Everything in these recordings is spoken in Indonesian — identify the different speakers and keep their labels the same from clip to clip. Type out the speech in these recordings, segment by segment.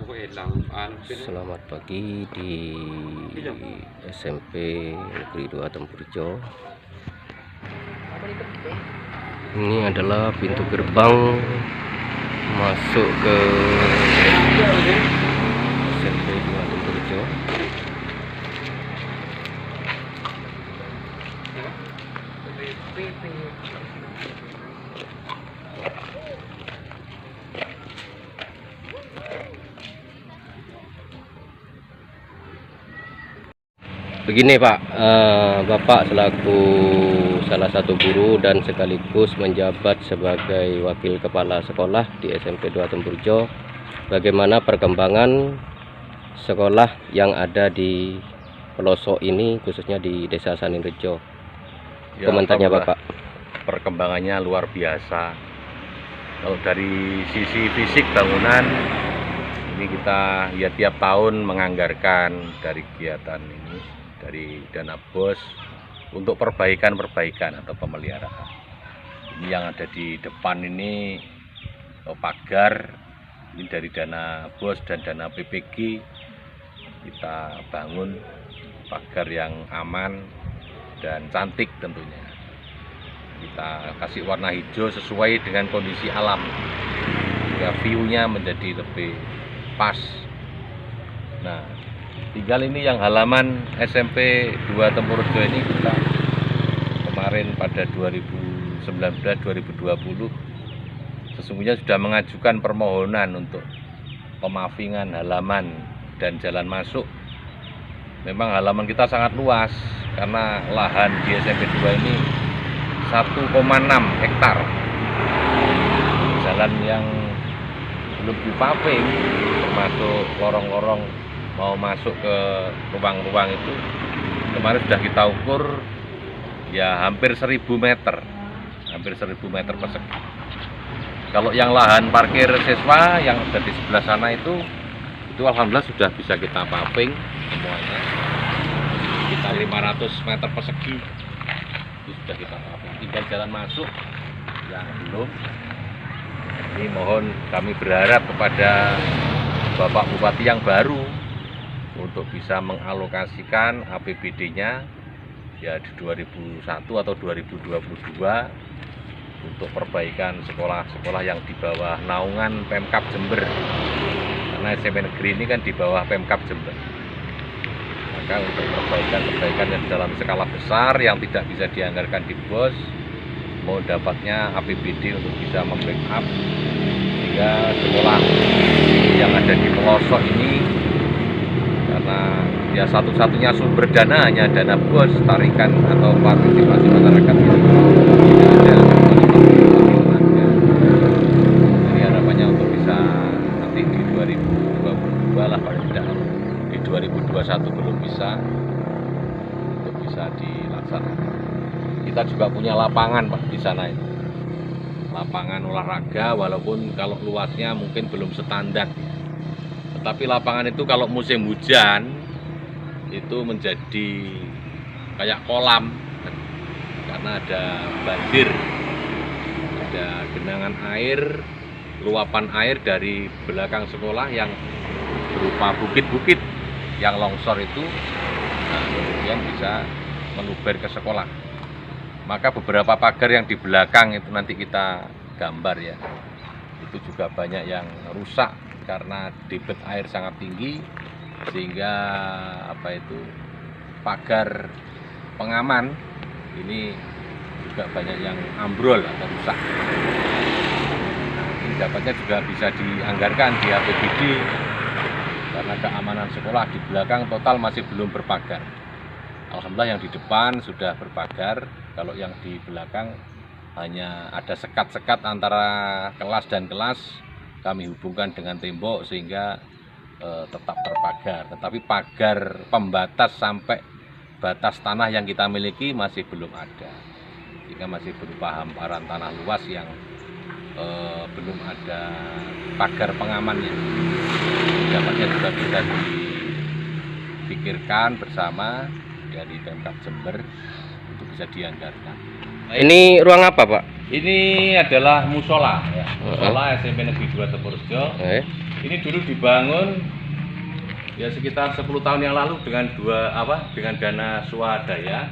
Speaker 1: Selamat pagi di SMP Negeri 2 Tempurjo. Ini adalah pintu gerbang masuk ke SMP 2 Tempurjo. Begini Pak, Bapak selaku salah satu guru dan sekaligus menjabat sebagai wakil kepala sekolah di SMP 2 Tempurjo, bagaimana perkembangan sekolah yang ada di pelosok ini, khususnya di Desa Saninrejo?
Speaker 2: Ya,
Speaker 1: komentarnya Bapak.
Speaker 2: Perkembangannya luar biasa. Kalau dari sisi fisik bangunan, ini kita ya tiap tahun menganggarkan dari kegiatan ini, dari dana BOS untuk perbaikan atau pemeliharaan. Ini yang ada di depan ini pagar, ini dari dana BOS dan dana PPG kita bangun pagar yang aman dan cantik tentunya. Kita kasih warna hijau sesuai dengan kondisi alam, sehingga view-nya menjadi lebih pas. Nah, tinggal ini yang halaman SMP 2 Tempurjo ini kita kemarin pada 2019-2020 sesungguhnya sudah mengajukan permohonan untuk pemavingan halaman dan jalan masuk. Memang halaman kita sangat luas karena lahan di SMP 2 ini 1,6 hektar. Jalan yang belum dipaving, termasuk lorong-lorong mau masuk ke ruang-ruang itu kemarin sudah kita ukur ya hampir 1000 meter, hampir 1000 meter persegi. Kalau yang lahan parkir siswa yang ada di sebelah sana itu alhamdulillah sudah bisa kita paving semuanya, kita 500 meter persegi itu sudah kita paving. Tinggal jalan masuk yang belum. Ini mohon kami berharap kepada Bapak Bupati yang baru untuk bisa mengalokasikan APBD-nya ya di 2001 atau 2022 untuk perbaikan sekolah-sekolah yang di bawah naungan Pemkab Jember, karena SMP negeri ini kan di bawah Pemkab Jember. Maka untuk perbaikan yang dalam skala besar yang tidak bisa dianggarkan di BOS, mau dapatnya APBD untuk bisa membackup sehingga sekolah yang ada di pelosok ini, karena ya satu-satunya sumber dana hanya dana BOS, tarikan atau partisipasi masyarakat yang tidak ada. Jadi harapannya untuk bisa nanti di 2022 lah, paling tidak di 2021 belum bisa, untuk bisa dilaksanakan. Kita juga punya lapangan Pak di sana itu, lapangan olahraga, walaupun kalau luasnya mungkin belum standar. Tapi lapangan itu kalau musim hujan itu menjadi kayak kolam karena ada banjir, ada genangan air, luapan air dari belakang sekolah yang berupa bukit-bukit yang longsor itu, nah, kemudian bisa meluber ke sekolah. Maka beberapa pagar yang di belakang itu nanti kita gambar ya, itu juga banyak yang rusak karena debit air sangat tinggi, sehingga pagar pengaman ini juga banyak yang ambrol atau rusak. Nah, ini dapatnya juga bisa dianggarkan di APBD karena keamanan sekolah. Di belakang total masih belum berpagar. Alhamdulillah yang di depan sudah berpagar, kalau yang di belakang hanya ada sekat-sekat antara kelas dan kelas, kami hubungkan dengan tembok sehingga tetap terpagar. Tetapi pagar pembatas sampai batas tanah yang kita miliki masih belum ada, sehingga masih berupa hamparan tanah luas yang belum ada pagar pengamannya. Dapatnya juga bisa dipikirkan bersama dari Pemkab Jember untuk bisa dianggarkan.
Speaker 1: Ini ruang apa Pak?
Speaker 2: Ini adalah musola ya. Musola SMP Negeri 2 Tempurjo. Ini dulu dibangun ya sekitar 10 tahun yang lalu dengan dengan dana swadaya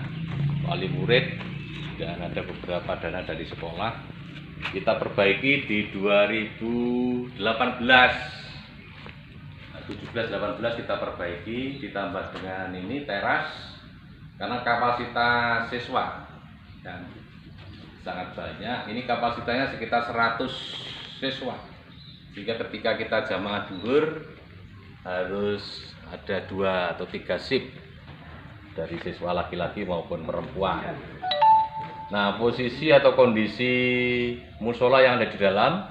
Speaker 2: wali murid dan ada beberapa dana dari sekolah. Kita perbaiki di 2018. 17-18 kita perbaiki, ditambah dengan ini teras karena kapasitas siswa dan sangat banyak. Ini kapasitasnya sekitar 100 siswa, sehingga ketika kita jamaah duhur harus ada 2 atau 3 shift dari siswa laki-laki maupun perempuan. Nah, posisi atau kondisi musola yang ada di dalam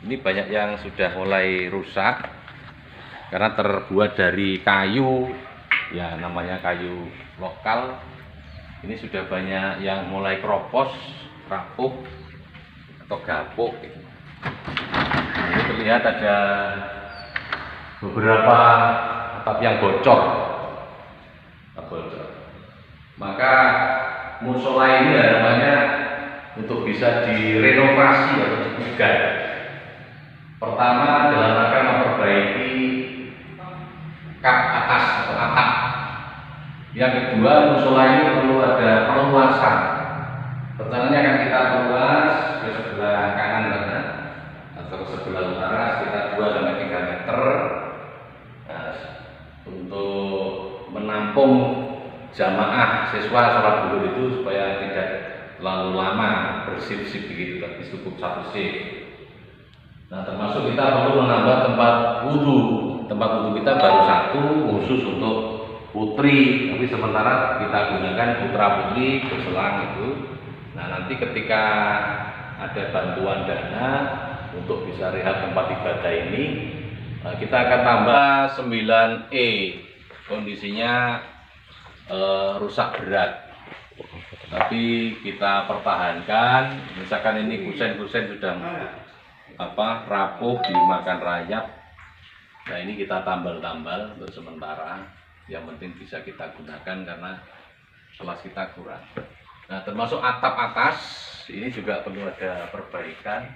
Speaker 2: ini banyak yang sudah mulai rusak karena terbuat dari kayu, ya namanya kayu lokal. Ini sudah banyak yang mulai keropos, rapuh atau gapuk. Ini terlihat ada beberapa atap yang bocor. Maka musola ini harapannya untuk bisa direnovasi atau dipugar. Pertama dalam rangka memperbaiki kap atas atau atap. Yang kedua, musola ini perlu ada perluasan. Rencananya akan kita perluas ke sebelah kanan sana atau ke sebelah utara sekitar 2-3 meter untuk menampung jamaah siswa sholat duhur itu supaya tidak terlalu lama bersip-sip begitu, tapi cukup 1 shift. Nah, termasuk kita perlu menambah tempat wudhu. Tempat wudhu kita baru 1 khusus untuk putri, tapi sementara kita gunakan putra putri berselang itu. Nah, nanti ketika ada bantuan dana untuk bisa rehab tempat ibadah ini, kita akan tambah 9E. Kondisinya rusak berat, tapi kita pertahankan. Misalkan ini kusen-kusen sudah rapuh dimakan rayap. Nah, ini kita tambal-tambal untuk sementara. Yang penting bisa kita gunakan karena kelas kita kurang. Nah, termasuk atap atas ini juga perlu ada perbaikan.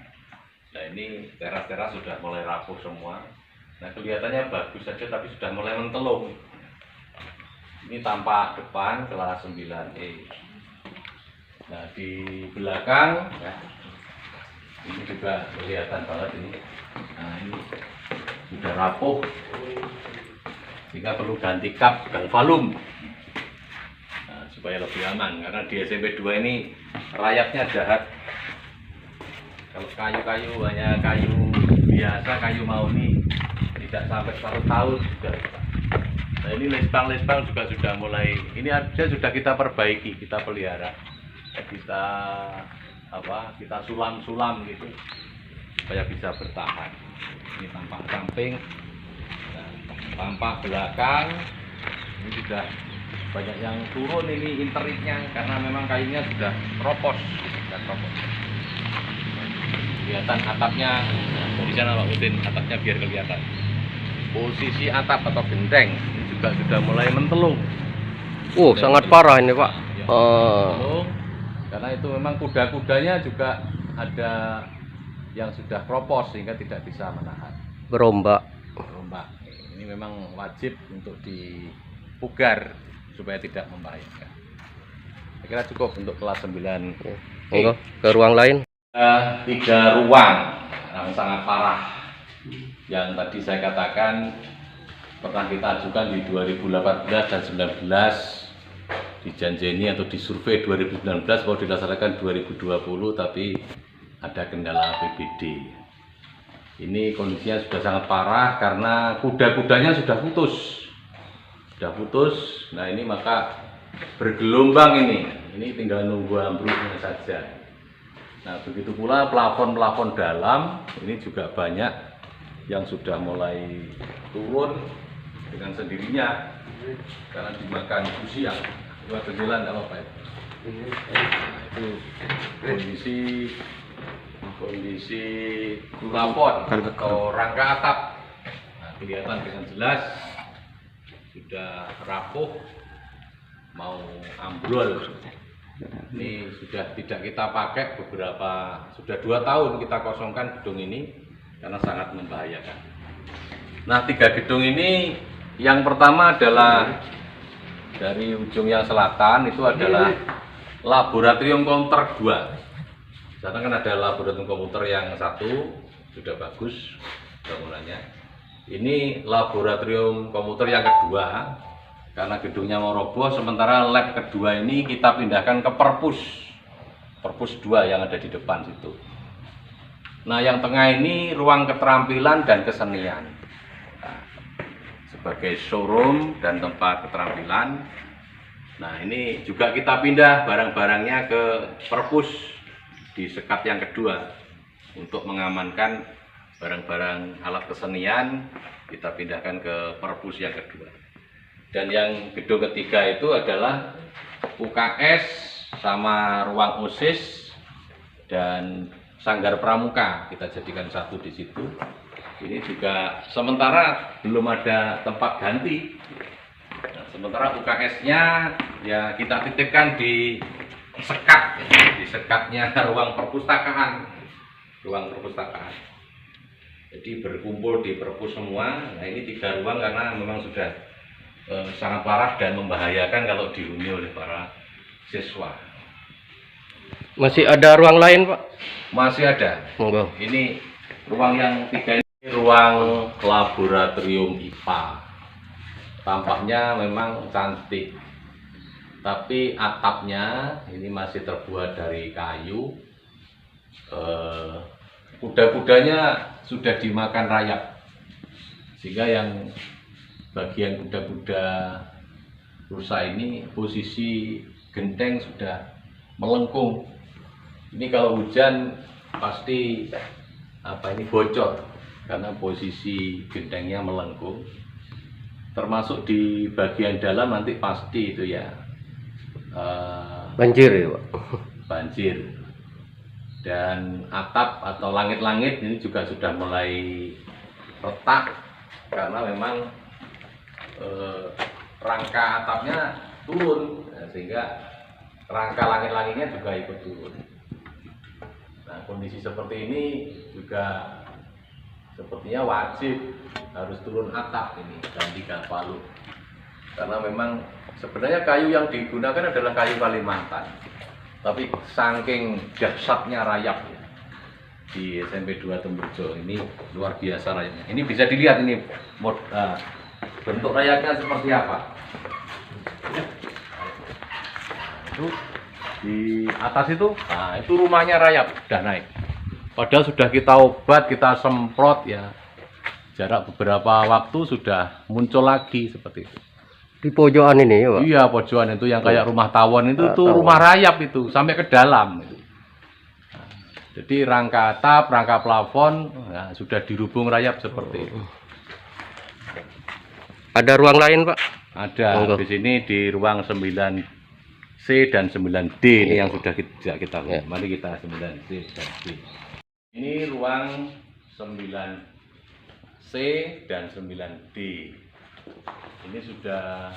Speaker 2: Nah, ini teras-teras sudah mulai rapuh semua. Nah, kelihatannya bagus saja tapi sudah mulai mentelung. Ini tampak depan kelas 9E. Nah, di belakang ya, ini juga kelihatan banget ini. Nah, ini sudah rapuh, sehingga perlu ganti kap galvalum supaya lebih aman. Karena di SMP 2 ini rayapnya jahat. Kalau kayu-kayu hanya kayu biasa, kayu mauni, tidak sampai 1 tahun sudah. Nah, ini lesbang juga sudah mulai, ini aja sudah kita perbaiki, kita pelihara, kita sulam gitu supaya bisa bertahan. Ini tampak samping, tampak belakang, ini sudah banyak yang turun ini interitnya karena memang kayunya sudah keropos. Kelihatan atapnya dari sana Pak Udin, atapnya biar kelihatan. Posisi atap atau genteng juga sudah mulai mentelung.
Speaker 1: Sangat parah ini Pak.
Speaker 2: Ya, karena itu memang kuda-kudanya juga ada yang sudah keropos sehingga tidak bisa menahan.
Speaker 1: Berombak.
Speaker 2: Ini memang wajib untuk dipugar supaya tidak membahayakan. Saya kira cukup untuk kelas 9.
Speaker 1: Monggo ke ruang lain.
Speaker 2: 3 ruang yang sangat parah. Yang tadi saya katakan pernah kita ajukan di 2018 dan 19, dijanjeni atau disurvei 2019 mau dilaksanakan 2020, tapi ada kendala APBD. Ini kondisinya sudah sangat parah karena kuda-kudanya sudah putus. Nah, ini maka bergelombang ini tinggal nunggu ambruknya saja. Nah, begitu pula plafon-plafon dalam ini juga banyak yang sudah mulai turun dengan sendirinya karena dimakan usia. Buat jalan apa ya? Itu kondisi plafon atau rangka atap. Nah, kelihatan dengan jelas sudah rapuh, mau ambrol. Ini sudah tidak kita pakai sudah 2 tahun kita kosongkan gedung ini karena sangat membahayakan. Nah, 3 gedung ini, yang pertama adalah dari ujung yang selatan itu adalah laboratorium komputer 2. Sana kan ada laboratorium komputer yang 1 sudah bagus bangunannya. Ini laboratorium komputer yang kedua. Karena gedungnya mau roboh, sementara lab kedua ini kita pindahkan ke Perpus 2 yang ada di depan situ. Nah, yang tengah ini ruang keterampilan dan kesenian. Nah, sebagai showroom dan tempat keterampilan. Nah, ini juga kita pindah barang-barangnya ke Perpus di sekat yang kedua untuk mengamankan barang-barang alat kesenian, kita pindahkan ke Perpus yang kedua. Dan yang gedung ketiga itu adalah UKS sama ruang OSIS dan sanggar pramuka, kita jadikan satu di situ. Ini juga sementara belum ada tempat ganti. Nah, sementara UKS-nya ya kita titipkan di sekatnya ruang perpustakaan. Jadi berkumpul di Perpus semua. Nah, ini 3 ruang karena memang sudah sangat parah dan membahayakan kalau dihuni oleh para siswa.
Speaker 1: Masih ada ruang lain, Pak?
Speaker 2: Masih ada.
Speaker 1: Monggo.
Speaker 2: Ini ruang yang 3 ini ruang laboratorium IPA. Tampaknya memang cantik, tapi atapnya ini masih terbuat dari kayu. Kuda-kudanya sudah dimakan rayap, sehingga yang bagian kuda-kuda rusa ini posisi genteng sudah melengkung. Ini kalau hujan pasti bocor karena posisi gentengnya melengkung. Termasuk di bagian dalam nanti pasti itu ya
Speaker 1: Banjir ya, Pak?
Speaker 2: Banjir. Dan atap atau langit-langit ini juga sudah mulai retak karena memang rangka atapnya turun, sehingga rangka langit-langitnya juga ikut turun. Nah, kondisi seperti ini juga sepertinya wajib harus turun atap ini dan 3 palu, karena memang sebenarnya kayu yang digunakan adalah kayu Kalimantan, tapi saking dahsyatnya rayap ya, di SMP 2 Temburjo ini luar biasa rayapnya. Ini bisa dilihat ini bentuk rayapnya seperti apa. Itu di atas itu, nah itu rumahnya rayap, sudah naik. Padahal sudah kita obat, kita semprot ya, jarak beberapa waktu sudah muncul lagi seperti itu.
Speaker 1: Di pojokan ini ya, Pak?
Speaker 2: Iya, pojokan itu yang kayak rumah tawon itu tuh rumah rayap itu sampai ke dalam itu. Nah, jadi rangka atap, rangka plafon sudah dirubung rayap seperti itu.
Speaker 1: Ada ruang lain, Pak?
Speaker 2: Ada. Di sini di ruang 9C dan 9D ini yang sudah kita mari kita 9C dan D. Ini ruang 9C dan 9D. Ini sudah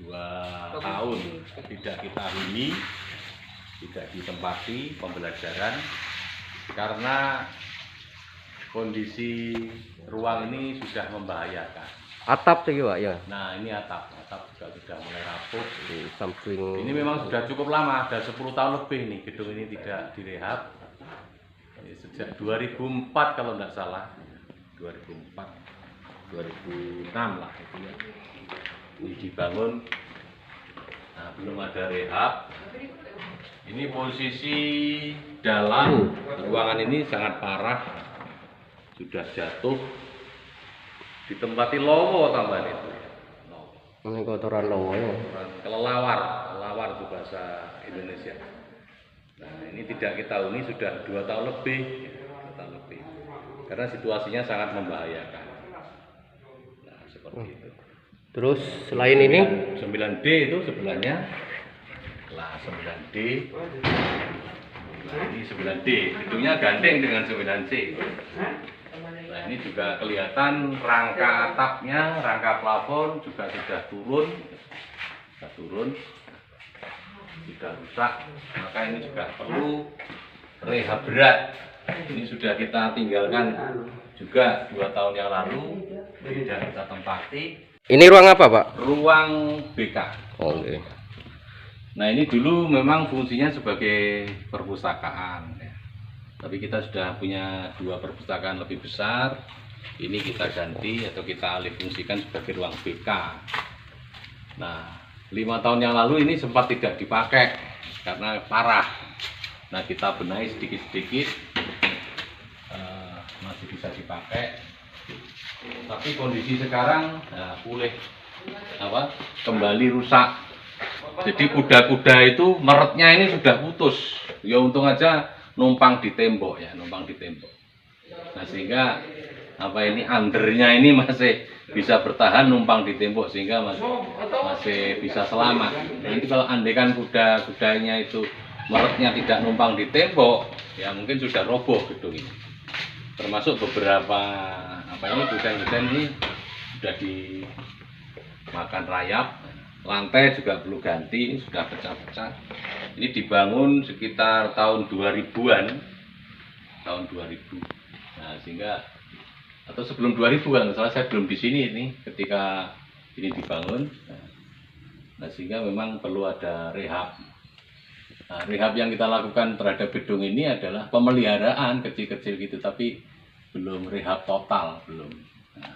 Speaker 2: 2 tahun tidak kita huni, tidak ditempati pembelajaran karena kondisi ruang ini sudah membahayakan.
Speaker 1: Atap tuh Pak ya.
Speaker 2: Nah, ini atap juga sudah mulai rapuh.
Speaker 1: Di samping.
Speaker 2: Ini memang sudah cukup lama, ada 10 tahun lebih nih gedung ini tidak direhab. Sejak 2004 kalau tidak salah, 2004, 2006 lah itu ya. Ini dibangun, nah belum ada rehab. Ini posisi dalam ruangan ini sangat parah, sudah jatuh. Ditempati lowo tambahan itu.
Speaker 1: Ini kotoran lowo ya.
Speaker 2: Kelelawar itu bahasa Indonesia. Nah, ini tidak kita huni sudah 2 tahun lebih, karena situasinya sangat membahayakan. Nah, seperti itu.
Speaker 1: Terus selain ini
Speaker 2: 9D itu sebelahnya. Nah, 9D. Nah, ini 9D. Gedungnya gandeng dengan 9C. Nah, ini juga kelihatan rangka atapnya, rangka plafon juga sudah turun. sudah rusak, maka ini juga perlu rehab berat. Ini sudah kita tinggalkan juga 2 tahun yang lalu, sudah kita tempati.
Speaker 1: Ini ruang apa, Pak?
Speaker 2: Ruang BK.
Speaker 1: Oke.
Speaker 2: Nah, ini dulu memang fungsinya sebagai perpustakaan ya. Tapi kita sudah punya 2 perpustakaan lebih besar. Ini kita ganti atau kita alih fungsikan sebagai ruang BK. Nah, 5 tahun yang lalu ini sempat tidak dipakai karena parah. Nah, kita benahi sedikit-sedikit, masih bisa dipakai. Tapi kondisi sekarang pulih kembali rusak. Jadi kuda-kuda itu meretnya ini sudah putus. Ya untung aja numpang di tembok ya, numpang di tembok. Nah, sehingga undernya ini masih bisa bertahan numpang di tembok sehingga masih bisa selamat. Nanti kalau andaikan kuda-kudanya itu meretnya tidak numpang di tembok, ya mungkin sudah roboh gedung ini. Termasuk beberapa kuda-kuda ini sudah dimakan rayap, lantai juga perlu ganti, sudah pecah-pecah. Ini dibangun sekitar tahun 2000-an, tahun 2000. Nah, sehingga atau sebelum 2000 kan, soalnya saya belum di sini ini ketika ini dibangun. Nah, sehingga memang perlu ada rehab. Nah, rehab yang kita lakukan terhadap gedung ini adalah pemeliharaan kecil-kecil gitu, tapi belum rehab total, belum. Nah,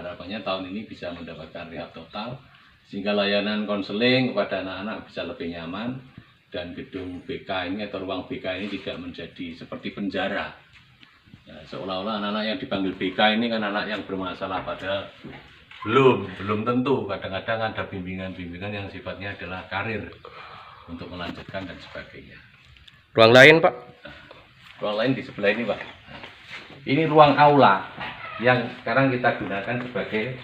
Speaker 2: harapannya tahun ini bisa mendapatkan rehab total, sehingga layanan konseling kepada anak-anak bisa lebih nyaman, dan gedung BK ini atau ruang BK ini tidak menjadi seperti penjara. Nah, seolah-olah anak-anak yang dipanggil BK ini kan anak yang bermasalah, padahal belum tentu. Kadang-kadang ada bimbingan-bimbingan yang sifatnya adalah karir untuk melanjutkan dan sebagainya.
Speaker 1: Ruang lain, Pak?
Speaker 2: Ruang lain di sebelah ini, Pak. Ini ruang aula yang sekarang kita gunakan sebagai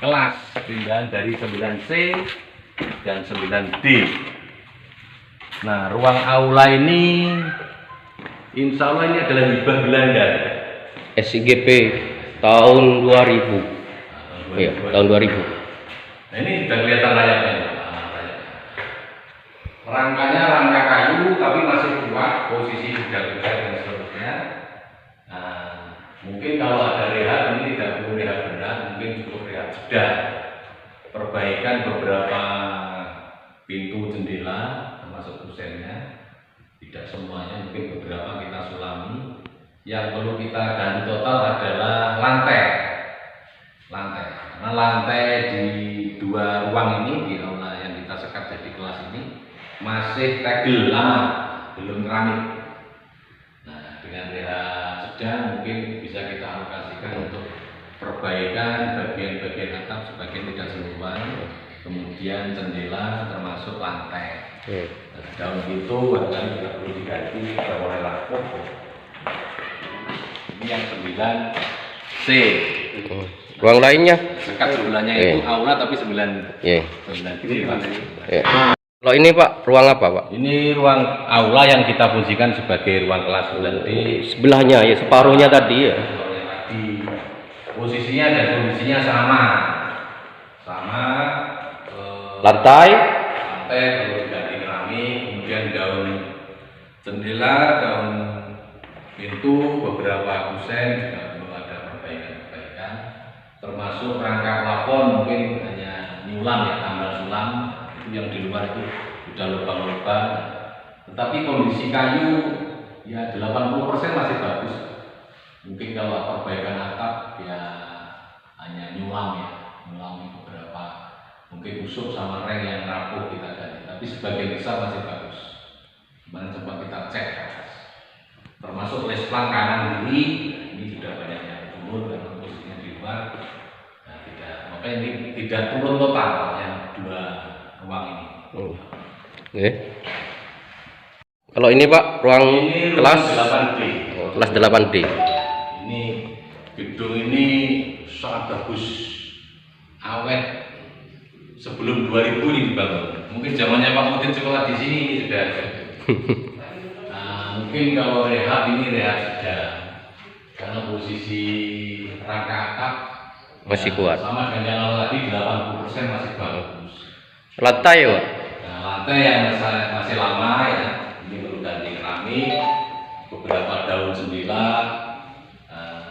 Speaker 2: kelas pindahan dari 9C dan 9D. Nah, ruang aula ini insya Allah ini adalah hibah Belanda.
Speaker 1: SIGP tahun 2000. Iya, tahun 2000.
Speaker 2: Nah, ini sudah kelihatan layaknya. Rangkanya rangka kayu tapi masih kuat, posisi kuda-kuda dan seterusnya. Nah, mungkin kalau ada rehab ini tidak perlu rehab berat, mungkin cukup rehab jeda. Perbaikan beberapa pintu jendela termasuk kusennya, tidak semuanya, mungkin beberapa kita sulami. Yang perlu kita ganti total adalah lantai. Karena lantai di 2 ruang ini, di aula yang kita sekat jadi kelas ini masih tegel lama, belum keramik. Nah, dengan rehab sedang mungkin bisa kita alokasikan untuk perbaikan bagian-bagian atap sebagian tidak seluruhan, kemudian jendela termasuk lantai. Nah, daun itu barangkali juga perlu diganti oleh lampu. Ini yang 9C.
Speaker 1: Ruang lainnya?
Speaker 2: Sekat sebelahnya itu aula tapi 9D.
Speaker 1: Kalau ini, Pak, ruang apa, Pak?
Speaker 2: Ini ruang aula yang kita fungsikan sebagai ruang kelas 9D.
Speaker 1: Sebelahnya ya, separuhnya tadi ya.
Speaker 2: Posisinya dan kondisinya sama.
Speaker 1: Lantai
Speaker 2: Perlu diganti keramik, kemudian daun jendela, daun pintu, beberapa kusen juga perlu ada perbaikan. Termasuk rangka plafon mungkin hanya nyulam ya, tambal sulam. Yang di luar itu sudah lubang-lubang, tetapi kondisi kayu ya 80% masih bagus. Mungkin kalau perbaikan atap ya hanya nyulam beberapa, mungkin usuk sama reng yang rapuh kita ganti, tapi sebagian besar masih bagus. Kemarin coba kita cek ke atas, termasuk lesplang kanan kiri ini sudah banyak yang turun karena posisinya di luar. Nah, makanya ini tidak turun total yang 2 ruang ini.
Speaker 1: Kalau ini, Pak, ruang
Speaker 2: ini
Speaker 1: kelas
Speaker 2: 8D.
Speaker 1: Kelas 8D.
Speaker 2: Ini gedung ini sangat bagus, awet. Sebelum 2000 ini dibangun. Mungkin zamannya Pak Mudin sekolah di sini ini sudah ada. Nah, mungkin kalau rehab ini rehab sedang, karena posisi rangka atap
Speaker 1: masih kuat.
Speaker 2: Sama dengan yang lalu tadi 80% masih bagus.
Speaker 1: Lantai ya, Pak?
Speaker 2: Nah, lantai yang masih lama ya, ini perlu ganti keramik, beberapa daun jendela,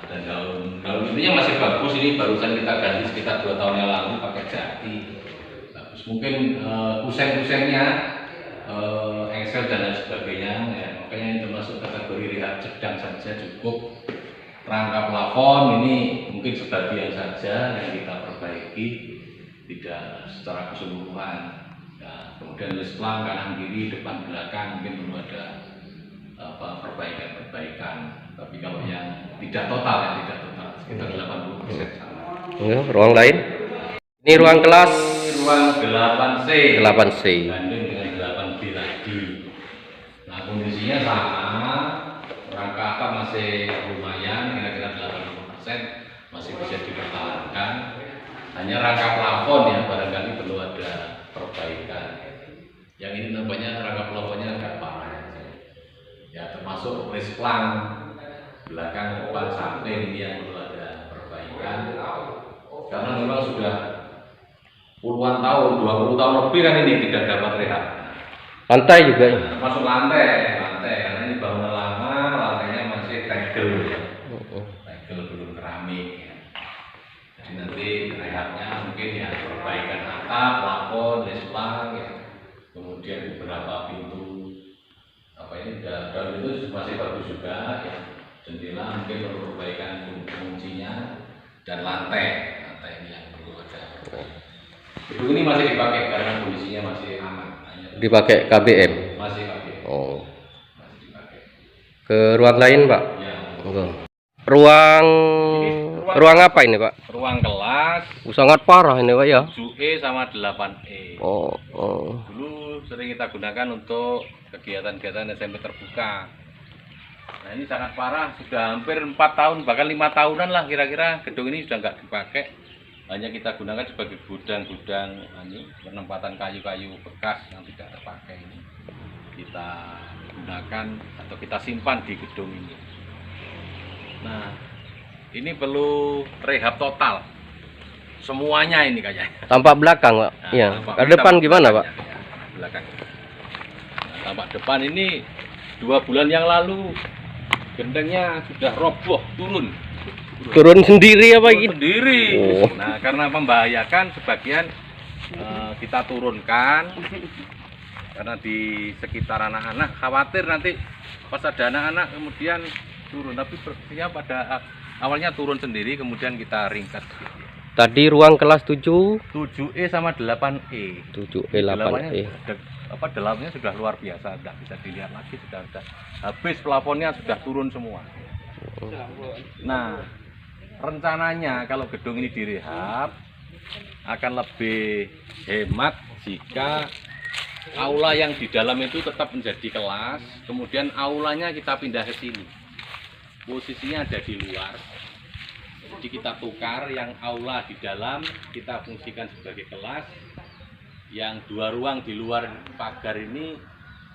Speaker 2: dan daun intinya masih bagus. Ini barusan kita ganti sekitar 2 tahun yang lalu pakai jati. Bagus. Mungkin kusen-kusennya, engsel dan lain sebagainya ya, makanya ini termasuk kategori rehab sedang saja cukup. Rangka plafon ini mungkin sebagian saja yang kita perbaiki, tidak secara keseluruhan. Ya, kemudian listlang kanan kiri depan belakang mungkin perlu ada perbaikan. Tapi kalau yang tidak total sekitar 80% sama.
Speaker 1: Ya, ruang lain? Ini ruang kelas
Speaker 2: Ruang 8C.
Speaker 1: 8C.
Speaker 2: Banding dengan 8B tadi. Nah, kondisinya sama. Rangka atap masih lumayan, kira-kira 80%, masih bisa dipertahankan. Hanya rangka plafon ya barangkali perlu ada perbaikan. Yang ini nampaknya rangka plafonnya agak parah. Ya, termasuk listlang belakang, depan, samping ini yang perlu ada perbaikan. Karena memang sudah puluhan tahun, 20 tahun lebih kan ini tidak dapat rehab.
Speaker 1: Lantai juga ya?
Speaker 2: Masuk lantai, karena ini bangunan lama, lantainya masih tegel ya. Tegel belum keramik ya. Jadi nanti rehabnya mungkin ya perbaikan atap, plafon, listlang ya. Kemudian beberapa pintu daun itu masih bagus juga ya. Jendela mungkin perlu perbaikan kuncinya, dan lantai ini yang perlu ada. Gedung ini masih dipakai karena kondisinya masih aman.
Speaker 1: Dipakai KBM?
Speaker 2: Masih pakai.
Speaker 1: Oh.
Speaker 2: Masih dipakai.
Speaker 1: Ke ruang lain, Pak?
Speaker 2: Ya.
Speaker 1: Ruang apa ini, Pak?
Speaker 2: Ruang kelas.
Speaker 1: Sangat parah ini, Pak ya?
Speaker 2: 7E sama 8E.
Speaker 1: Oh.
Speaker 2: Dulu sering kita gunakan untuk kegiatan-kegiatan SMP terbuka. Nah, ini sangat parah, sudah hampir 4 tahun, bahkan 5 tahunan lah kira-kira gedung ini sudah nggak dipakai. Hanya kita gunakan sebagai gudang-gudang penempatan kayu-kayu bekas yang tidak terpakai ini. Kita gunakan atau kita simpan di gedung ini. Nah, ini perlu rehab total. Semuanya ini kayaknya.
Speaker 1: Tampak belakang, Pak?
Speaker 2: Nah,
Speaker 1: Ya.
Speaker 2: tampak
Speaker 1: Ke depan gimana, Pak?
Speaker 2: Ya, belakang. Nah, tampak depan ini 2 bulan yang lalu gentengnya sudah roboh, turun
Speaker 1: Sendiri apa gitu?
Speaker 2: sendiri.
Speaker 1: Oh.
Speaker 2: Nah, karena membahayakan sebagian kita turunkan karena di sekitar anak-anak khawatir nanti pas ada anak-anak kemudian turun, tapi sepertinya pada awalnya turun sendiri kemudian kita ringkas.
Speaker 1: Tadi ruang kelas
Speaker 2: 7E sama 8E.
Speaker 1: 7E 8E.
Speaker 2: Dalamnya sudah luar biasa, tidak bisa dilihat lagi, sudah habis, plafonnya sudah turun semua. Nah, rencananya kalau gedung ini direhab akan lebih hemat jika aula yang di dalam itu tetap menjadi kelas, kemudian aulanya kita pindah ke sini. Posisinya ada di luar. Jadi kita tukar yang aula di dalam kita fungsikan sebagai kelas, yang 2 ruang di luar pagar ini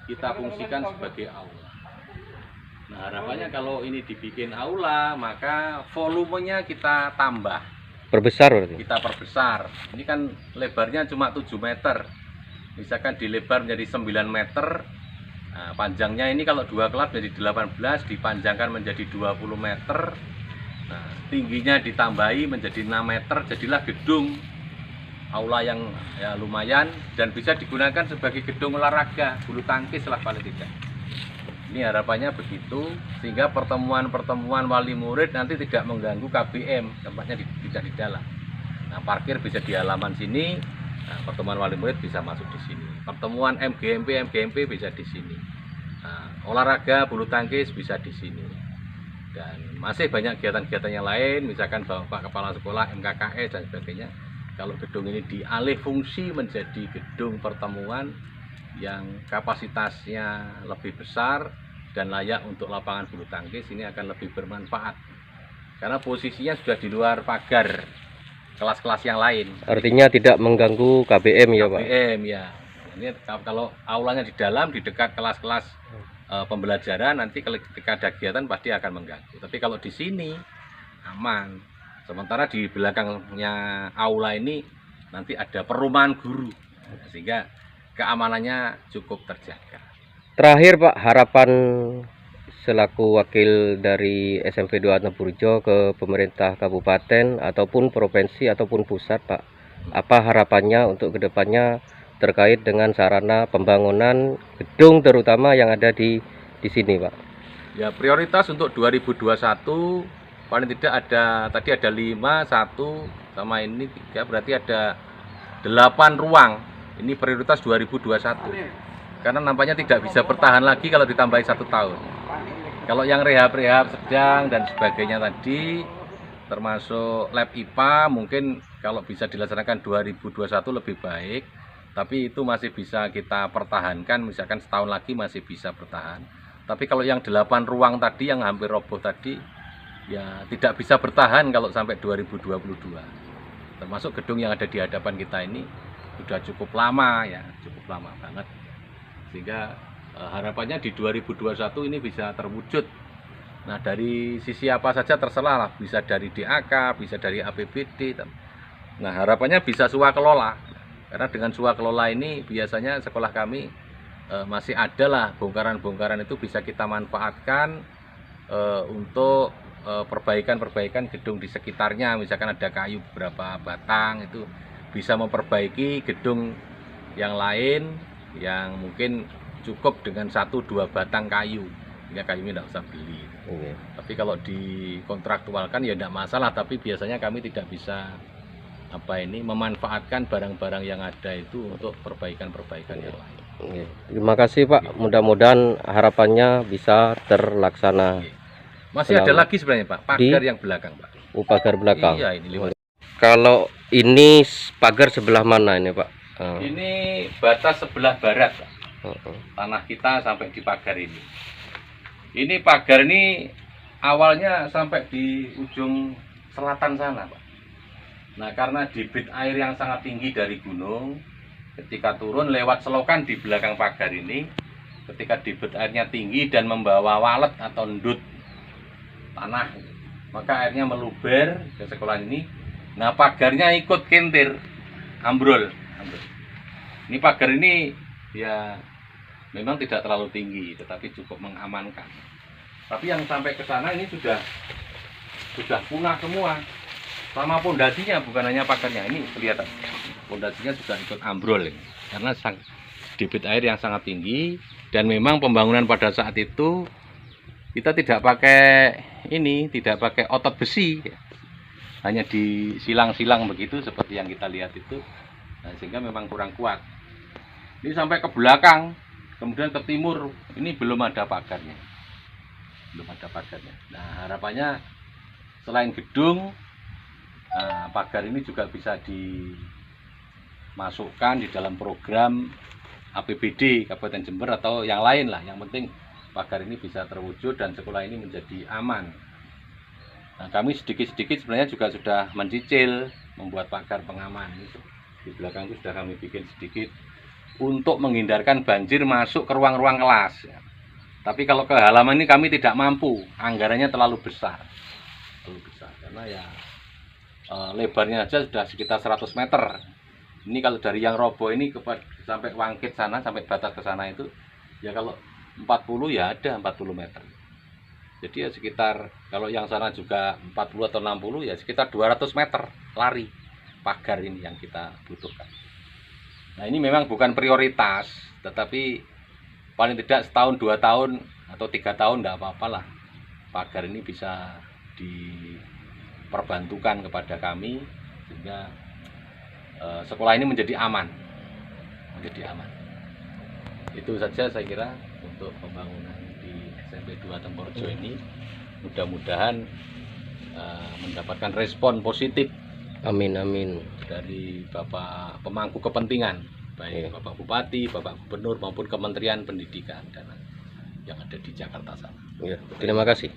Speaker 2: kita fungsikan sebagai aula. Nah, harapannya kalau ini dibikin aula, maka volumenya kita tambah.
Speaker 1: Perbesar berarti?
Speaker 2: Kita perbesar. Ini kan lebarnya cuma 7 meter. Misalkan dilebar menjadi 9 meter. Nah, panjangnya ini kalau 2 kelas menjadi 18, dipanjangkan menjadi 20 meter. Nah, tingginya ditambahi menjadi 6 meter, jadilah gedung aula yang ya lumayan dan bisa digunakan sebagai gedung olahraga, bulu tangkis lah paling tidak. Ini harapannya begitu, sehingga pertemuan-pertemuan wali murid nanti tidak mengganggu KBM, tempatnya tidak di dalam. Nah, parkir bisa di halaman sini, nah, pertemuan wali murid bisa masuk di sini. Pertemuan MGMP bisa di sini. Nah, olahraga, bulu tangkis bisa di sini. Dan masih banyak kegiatan-kegiatan yang lain, misalkan Bapak Kepala Sekolah, MKKS dan sebagainya. Kalau gedung ini dialih fungsi menjadi gedung pertemuan yang kapasitasnya lebih besar dan layak untuk lapangan bulu tangkis, ini akan lebih bermanfaat karena posisinya sudah di luar pagar kelas-kelas yang lain.
Speaker 1: Artinya tidak mengganggu KBM ya, Pak?
Speaker 2: KBM ya. Ini kalau aulanya di dalam, di dekat kelas-kelas pembelajaran, nanti ketika ada kegiatan pasti akan mengganggu. Tapi kalau di sini aman. Sementara di belakangnya aula ini nanti ada perumahan guru, sehingga keamanannya cukup terjaga.
Speaker 1: Terakhir Pak, harapan selaku wakil dari SMP 2 Tempurjo ke pemerintah kabupaten ataupun provinsi ataupun pusat Pak, apa harapannya untuk kedepannya terkait dengan sarana pembangunan gedung terutama yang ada di sini Pak?
Speaker 2: Ya, prioritas untuk 2021 paling tidak ada, tadi ada 5, 1 sama ini 3, berarti ada 8 ruang. Ini prioritas 2021. Karena nampaknya tidak bisa bertahan lagi kalau ditambahi 1 tahun. Kalau yang rehab-rehab sedang dan sebagainya tadi, termasuk lab IPA, mungkin kalau bisa dilaksanakan 2021 lebih baik. Tapi itu masih bisa kita pertahankan, misalkan setahun lagi masih bisa bertahan. Tapi kalau yang 8 ruang tadi yang hampir roboh tadi, ya tidak bisa bertahan kalau sampai 2022. Termasuk gedung yang ada di hadapan kita ini sudah cukup lama ya, cukup lama banget. Sehingga harapannya di 2021 ini bisa terwujud. Nah, dari sisi apa saja terserah lah, bisa dari DAK, bisa dari APBD. Nah, harapannya bisa swakelola. Karena dengan swakelola ini biasanya sekolah kami masih ada lah bongkaran-bongkaran itu bisa kita manfaatkan untuk perbaikan-perbaikan gedung di sekitarnya. Misalkan ada kayu beberapa batang itu bisa memperbaiki gedung yang lain yang mungkin cukup dengan 1-2 batang kayu, hingga kayunya tidak usah beli. Tapi kalau dikontraktualkan ya tidak masalah, tapi biasanya kami tidak bisa memanfaatkan barang-barang yang ada itu untuk perbaikan-perbaikan yang lain.
Speaker 1: Terima kasih Pak, mudah-mudahan harapannya bisa terlaksana.
Speaker 2: Masih ada lagi sebenarnya Pak, pagar yang belakang Pak.
Speaker 1: Pagar belakang.
Speaker 2: Iya, ini 5.
Speaker 1: Kalau ini pagar sebelah mana ini Pak?
Speaker 2: Ini batas sebelah barat Pak. Tanah kita sampai di pagar ini. Ini pagar ini awalnya sampai di ujung selatan sana Pak. Nah, karena debit air yang sangat tinggi dari gunung, ketika turun lewat selokan di belakang pagar ini, ketika debit airnya tinggi dan membawa walet atau endut tanah, maka airnya meluber ke sekolah ini. Nah, pagarnya ikut kentir, ambrol. Ini pagar ini ya memang tidak terlalu tinggi, tetapi cukup mengamankan. Tapi yang sampai ke sana ini sudah punah semua. Sama pondasinya, bukan hanya pagarnya, ini kelihatan pondasinya juga ikut ambrol ini. Karena debit air yang sangat tinggi, dan memang pembangunan pada saat itu kita tidak pakai otot besi, hanya di silang-silang begitu seperti yang kita lihat itu. Nah, sehingga memang kurang kuat. Ini sampai ke belakang, kemudian ke timur, ini belum ada pagarnya. Nah, harapannya selain gedung, pagar ini juga bisa dimasukkan di dalam program APBD Kabupaten Jember atau yang lain lah. Yang penting pagar ini bisa terwujud dan sekolah ini menjadi aman. Nah, kami sedikit-sedikit sebenarnya juga sudah mencicil membuat pagar pengaman. Di belakang itu sudah kami bikin sedikit untuk menghindarkan banjir masuk ke ruang-ruang kelas. Tapi kalau ke halaman ini kami tidak mampu, anggarannya terlalu besar karena ya lebarnya aja sudah sekitar 100 meter. Ini kalau dari yang roboh ini sampai Wangkit sana, sampai batas ke sana itu, ya kalau 40 ya ada 40 meter. Jadi ya sekitar, kalau yang sana juga 40 atau 60 ya sekitar 200 meter lari pagar ini yang kita butuhkan. Nah, ini memang bukan prioritas, tetapi paling tidak setahun, 2 tahun, atau 3 tahun tidak apa-apa lah. Pagar ini bisa diperbantukan kepada kami sehingga sekolah ini menjadi aman. Itu saja saya kira untuk pembangunan di SMP 2 Tempurjo ini. Mudah-mudahan mendapatkan respon positif.
Speaker 1: Amin
Speaker 2: Dari Bapak pemangku kepentingan, baik Bapak Bupati, Bapak Gubernur maupun Kementerian Pendidikan dan yang ada di Jakarta sana.
Speaker 1: Terima kasih.